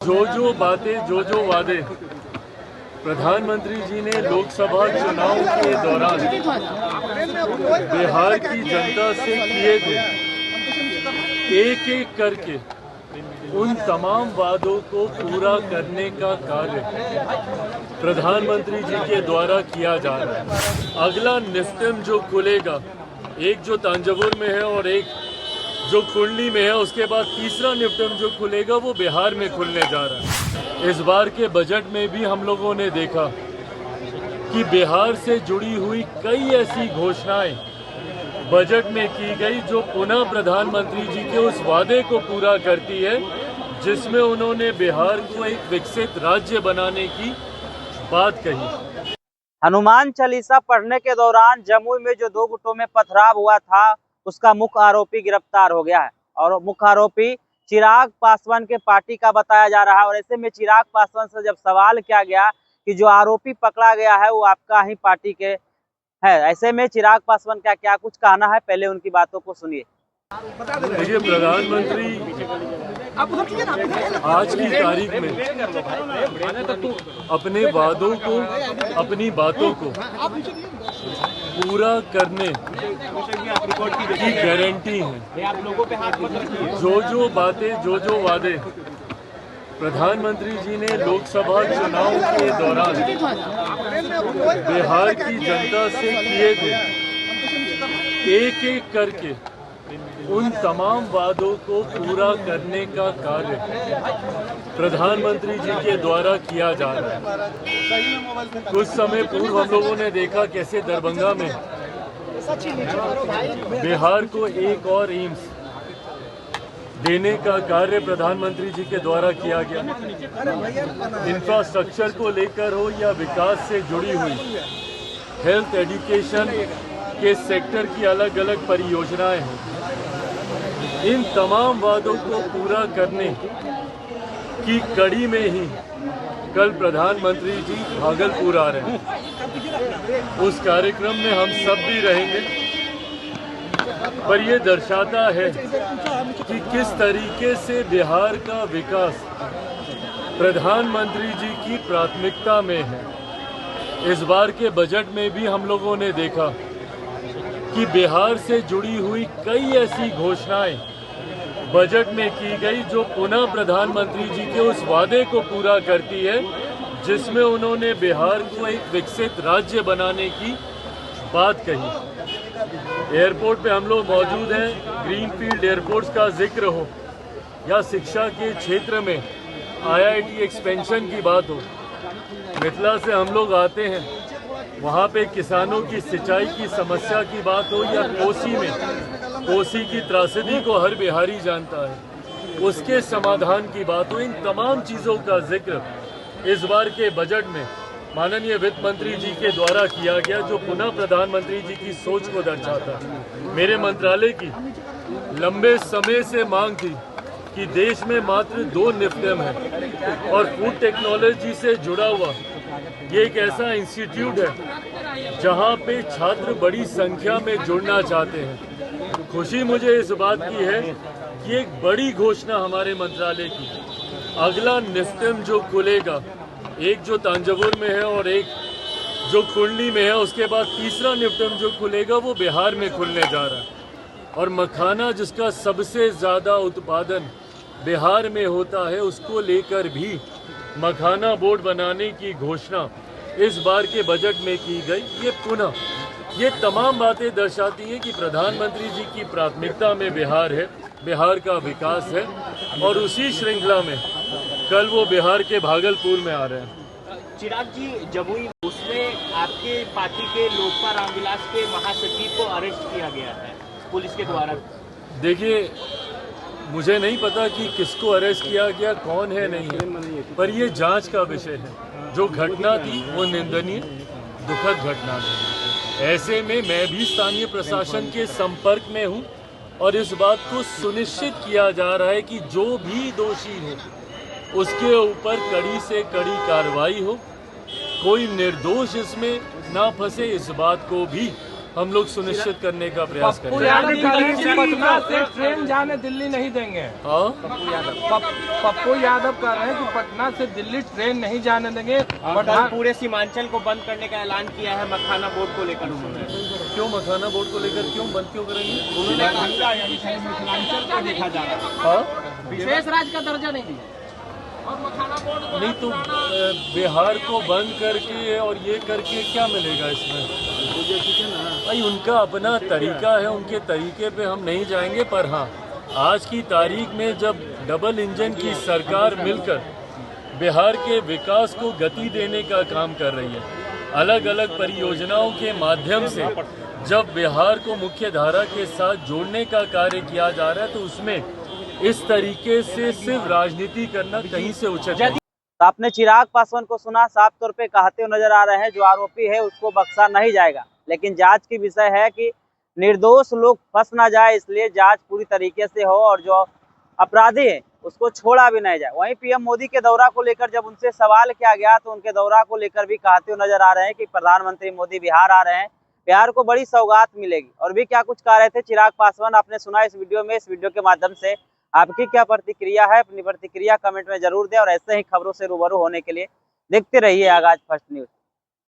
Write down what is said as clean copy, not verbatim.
जो बातें जो वादे प्रधानमंत्री जी ने लोकसभा चुनाव के दौरान बिहार की जनता से किए थे, एक एक करके उन तमाम वादों को पूरा करने का कार्य प्रधानमंत्री जी के द्वारा किया जा रहा है। अगला निफ्टम जो खुलेगा, एक जो तांजौर में है और एक जो कुंडली में है, उसके बाद तीसरा निफ्टम जो खुलेगा वो बिहार में खुलने जा रहा है। इस बार के बजट में भी हम लोगों ने देखा कि बिहार से जुड़ी हुई कई ऐसी घोषणाएं बजट में की गई जो पुनः प्रधानमंत्री जी के उस वादे को पूरा करती है जिसमें उन्होंने बिहार को एक विकसित राज्य बनाने की बात कही। हनुमान चालीसा पढ़ने के दौरान जमुई में जो दो गुटों में पथराव हुआ था, उसका मुख्य आरोपी गिरफ्तार हो गया है और मुख्य आरोपी चिराग पासवान के पार्टी का बताया जा रहा है। और ऐसे में चिराग पासवान से जब सवाल किया गया कि जो आरोपी पकड़ा गया है वो आपका ही पार्टी के है, ऐसे में चिराग पासवान का क्या कुछ कहना है, पहले उनकी बातों को सुनिए। देखिए, प्रधानमंत्री आज की तारीख में अपने वादों को, अपनी बातों को पूरा करने की गारंटी है। जो बातें जो वादे प्रधानमंत्री जी ने लोकसभा चुनाव के दौरान बिहार की जनता से किए थे, एक एक करके उन तमाम वादों को पूरा करने का कार्य प्रधानमंत्री जी के द्वारा किया जा रहा है। कुछ समय पूर्व हम लोगों ने देखा कैसे दरभंगा में बिहार को एक और एम्स देने का कार्य प्रधानमंत्री जी के द्वारा किया गया। इंफ्रास्ट्रक्चर को लेकर हो या विकास से जुड़ी हुई हेल्थ, एजुकेशन के सेक्टर की अलग अलग परियोजनाएं हैं, इन तमाम वादों को पूरा करने की कड़ी में ही कल प्रधानमंत्री जी भागलपुर आ रहे हैं। उस कार्यक्रम में हम सब भी रहेंगे, पर यह दर्शाता है कि किस तरीके से बिहार का विकास प्रधानमंत्री जी की प्राथमिकता में है। इस बार के बजट में भी हम लोगों ने देखा कि बिहार से जुड़ी हुई कई ऐसी घोषणाएं बजट में की गई जो पुनः प्रधानमंत्री जी के उस वादे को पूरा करती है जिसमें उन्होंने बिहार को एक विकसित राज्य बनाने की बात कही। एयरपोर्ट पे हम लोग मौजूद हैं, ग्रीनफील्ड एयरपोर्ट्स का जिक्र हो या शिक्षा के क्षेत्र में IIT एक्सपेंशन की बात हो। मिथिला से हम लोग आते हैं, वहाँ पे किसानों की सिंचाई की समस्या की बात हो या कोसी की त्रासदी को हर बिहारी जानता है, उसके समाधान की बात हो, इन तमाम चीज़ों का जिक्र इस बार के बजट में माननीय वित्त मंत्री जी के द्वारा किया गया जो पुनः प्रधानमंत्री जी की सोच को दर्शाता है। मेरे मंत्रालय की लंबे समय से मांग थी कि देश में मात्र 2 निफ्टम है और फूड टेक्नोलॉजी से जुड़ा हुआ ये एक ऐसा इंस्टीट्यूट है जहां पे छात्र बड़ी संख्या में जुड़ना चाहते हैं। खुशी मुझे इस बात की है कि एक बड़ी घोषणा हमारे मंत्रालय की, अगला निफ्टम जो खुलेगा, एक जो तांजौर में है और एक जो कुंडली में है, उसके बाद तीसरा निफ्टम जो खुलेगा वो बिहार में खुलने जा रहा है। और मखाना जिसका सबसे ज़्यादा उत्पादन बिहार में होता है, उसको लेकर भी मखाना बोर्ड बनाने की घोषणा इस बार के बजट में की गई। ये पुनः ये तमाम बातें दर्शाती हैं कि प्रधानमंत्री जी की प्राथमिकता में बिहार है, बिहार का विकास है और उसी श्रृंखला में कल वो बिहार के भागलपुर में आ रहे हैं। चिराग जी, जमुई उसमें आपके पार्टी के लोजपा रामविलास के महासचिव को अरेस्ट किया गया है पुलिस के द्वारा। देखिए, मुझे नहीं पता कि किसको अरेस्ट किया गया, कौन है नहीं है, पर ये जांच का विषय है। जो घटना थी वो निंदनीय, दुखद घटना थी। ऐसे में मैं भी स्थानीय प्रशासन के संपर्क में हूं और इस बात को सुनिश्चित किया जा रहा है कि जो भी दोषी हो उसके ऊपर कड़ी से कड़ी कार्रवाई हो, कोई निर्दोष इसमें ना फंसे, इस बात को भी हम लोग सुनिश्चित करने का प्रयास पप्पू करेंगे। यादव कह रहे हैं कि पटना से ट्रेन जाने दिल्ली नहीं देंगे। हाँ, पप्पू यादव कह रहे हैं कि पटना से दिल्ली ट्रेन नहीं जाने देंगे। कल पूरे सीमांचल को बंद करने का ऐलान किया है मखाना बोर्ड को लेकर उन्होंने। क्यों मखाना बोर्ड को लेकर क्यों बंद क्यों करेंगे? उन्होंने कहा मिथिलांचल को देखा जा रहा है। हाँ, विशेष राज्य का दर्जा नहीं दिया। नहीं तो बिहार को बंद करके और ये करके क्या मिलेगा इसमें? भाई उनका अपना तरीका है, उनके तरीके पे हम नहीं जाएंगे। पर हाँ, आज की तारीख में जब डबल इंजन की सरकार मिलकर बिहार के विकास को गति देने का काम कर रही है, अलग अलग परियोजनाओं के माध्यम से जब बिहार को मुख्य धारा के साथ जोड़ने का कार्य किया जा रहा है, तो उसमें इस तरीके से सिर्फ राजनीति करना कहीं से उचित नहीं। तो आपने चिराग पासवान को सुना, साफ तौर पे कहते हुए नजर आ रहे हैं जो आरोपी है उसको बख्शा नहीं जाएगा, लेकिन जांच की विषय है कि निर्दोष लोग फंस ना जाए, इसलिए जांच पूरी तरीके से हो और जो अपराधी है उसको छोड़ा भी नहीं जाए। वहीं पीएम मोदी के दौरा को लेकर जब उनसे सवाल किया गया तो उनके दौरा को लेकर भी कहते हुए नजर आ रहे हैं कि प्रधानमंत्री मोदी बिहार आ रहे हैं, बिहार को बड़ी सौगात मिलेगी। और भी क्या कुछ कह रहे थे चिराग पासवान, आपने सुना इस वीडियो में। इस वीडियो के माध्यम से आपकी क्या प्रतिक्रिया है, अपनी प्रतिक्रिया कमेंट में जरूर दें और ऐसे ही खबरों से रूबरू होने के लिए देखते रहिए आगाज फर्स्ट न्यूज।